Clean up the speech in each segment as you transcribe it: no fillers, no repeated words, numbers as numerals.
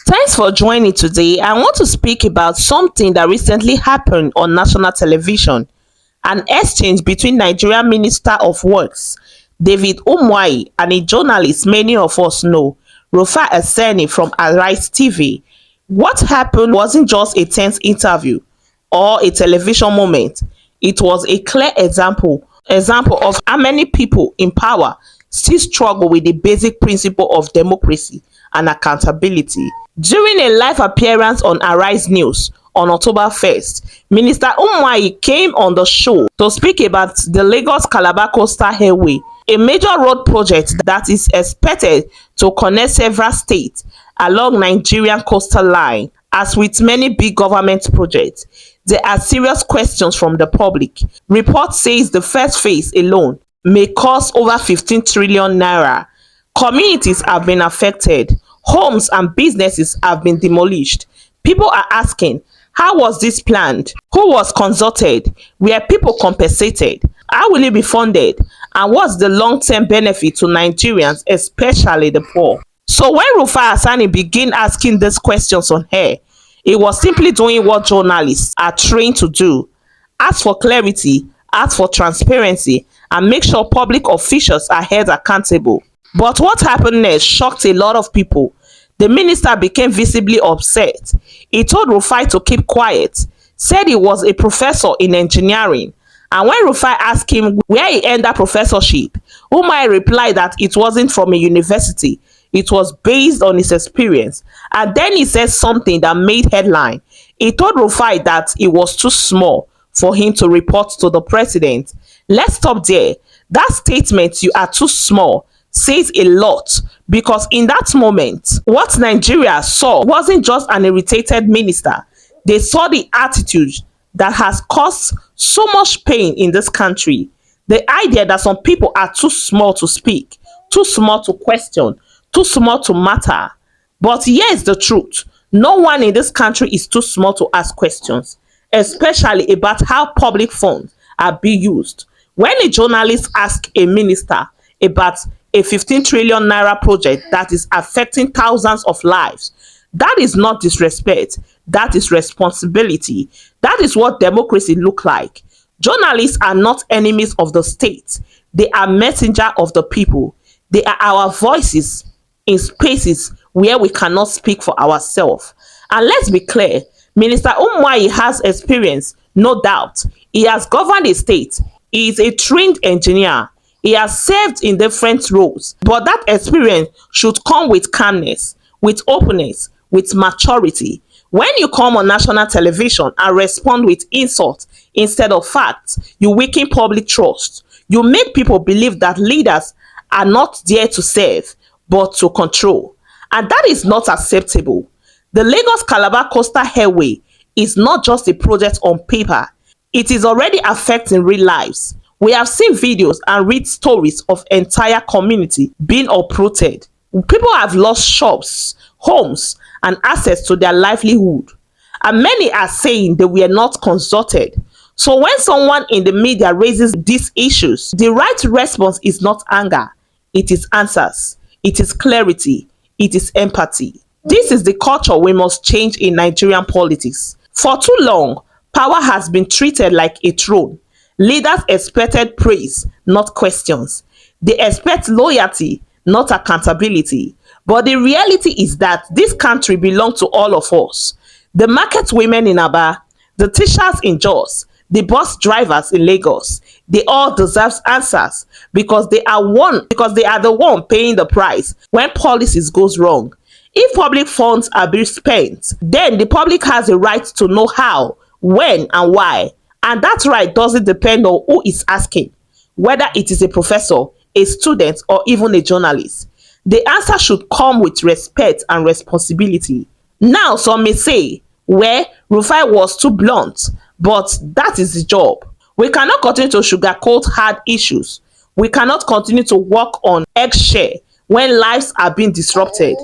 Thanks for joining today. I want to speak about something that recently happened on national television. An exchange between Nigerian Minister of Works, David Umwai, and a journalist many of us know, Rufai from Arise TV. What happened wasn't just a tense interview or a television moment. It was a clear example of how many people in power still struggle with the basic principle of democracy and accountability. During a live appearance on Arise News on October 1st, Minister Umwai came on the show to speak about the Lagos Calabar Coastal Airway, a major road project that is expected to connect several states along Nigerian coastal line. As with many big government projects, there are serious questions from the public. Report says the first phase alone may cost over 15 trillion naira. Communities have been affected. Homes and businesses have been demolished. People are asking, how was this planned? Who was consulted? Were people compensated? How will it be funded? And what's the long-term benefit to Nigerians, especially the poor? So when Rufai began asking these questions on air, he was simply doing what journalists are trained to do: ask for clarity, ask for transparency, and make sure public officials are held accountable. But what happened next shocked a lot of people. The minister became visibly upset. He told Rufai to keep quiet, said he was a professor in engineering. And when Rufai asked him where he earned that professorship, Umar replied that it wasn't from a university. It was based on his experience. And then he said something that made headline. He told Rufai that it was too small for him to report to the president. Let's stop there. That statement, "you are too small," says a lot, because in that moment, what Nigeria saw wasn't just an irritated minister. They saw the attitude that has caused so much pain in this country. The idea that some people are too small to speak, too small to question, too small to matter. But here's the truth: no one in this country is too small to ask questions, especially about how public funds are being used. When a journalist asks a minister about a 15 trillion naira project that is affecting thousands of lives, that is not disrespect, that is responsibility. That is what democracy looks like. Journalists are not enemies of the state. They are messengers of the people. They are our voices in spaces where we cannot speak for ourselves. And let's be clear, Minister Umwai has experience, no doubt. He has governed a state. He is a trained engineer. He has served in different roles. But that experience should come with calmness, with openness, with maturity. When you come on national television and respond with insult instead of facts, you weaken public trust. You make people believe that leaders are not there to serve, but to control. And that is not acceptable. The Lagos Calabar Coastal Airway is not just a project on paper. It is already affecting real lives. We have seen videos and read stories of entire community being uprooted. People have lost shops, homes, and access to their livelihood. And many are saying they were not consulted. So when someone in the media raises these issues, the right response is not anger. It is answers. It is clarity. It is empathy. This is the culture we must change in Nigerian politics. For too long, power has been treated like a throne. Leaders expected praise, not questions. They expect loyalty, not accountability. But the reality is that this country belongs to all of us. The market women in Aba, the teachers in Jos, the bus drivers in Lagos, they all deserve answers because they are the one paying the price when policies goes wrong. If public funds are being spent, then the public has a right to know how, when, and why. And that right doesn't depend on who is asking, whether it is a professor, a student, or even a journalist. The answer should come with respect and responsibility. Now, some may say, well, Rufai was too blunt, but that is the job. We cannot continue to sugarcoat hard issues. We cannot continue to walk on eggshell when lives are being disrupted.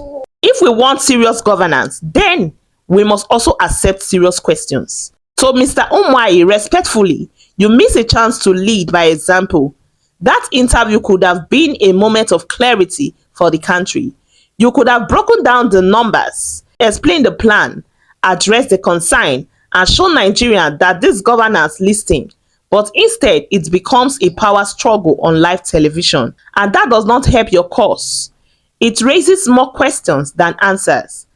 If we want serious governance, then we must also accept serious questions. So, Mr. Umwai, respectfully, you miss a chance to lead by example. That interview could have been a moment of clarity for the country. You could have broken down the numbers, explain the plan, address the concern, and show Nigerians that this governance listen. But instead, it becomes a power struggle on live television, and that does not help your cause. It raises more questions than answers.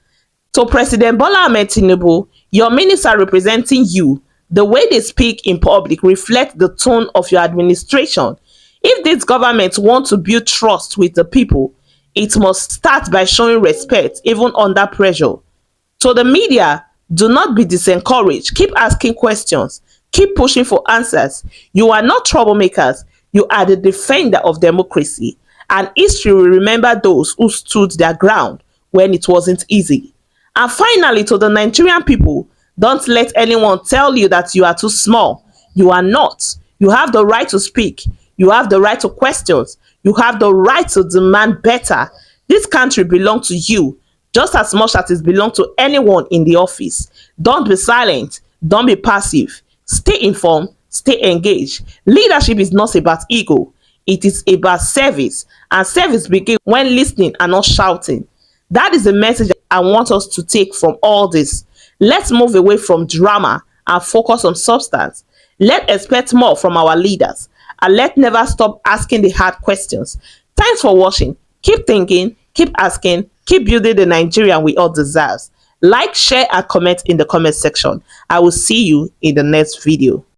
So President Bola Ahmed Tinubu, your minister representing you, the way they speak in public reflects the tone of your administration. If this government wants to build trust with the people, it must start by showing respect even under pressure. To the media, do not be disencouraged. Keep asking questions. Keep pushing for answers. You are not troublemakers. You are the defender of democracy. And history will remember those who stood their ground when it wasn't easy. And finally, to the Nigerian people, don't let anyone tell you that you are too small. You are not. You have the right to speak. You have the right to question. You have the right to demand better. This country belongs to you just as much as it belongs to anyone in the office. Don't be silent. Don't be passive. Stay informed. Stay engaged. Leadership is not about ego. It is about service. And service begins when listening and not shouting. That is the message I want us to take from all this. Let's move away from drama and focus on substance. Let's expect more from our leaders. And let's never stop asking the hard questions. Thanks for watching. Keep thinking, keep asking, keep building the Nigerian we all deserve. Like, share, and comment in the comment section. I will see you in the next video.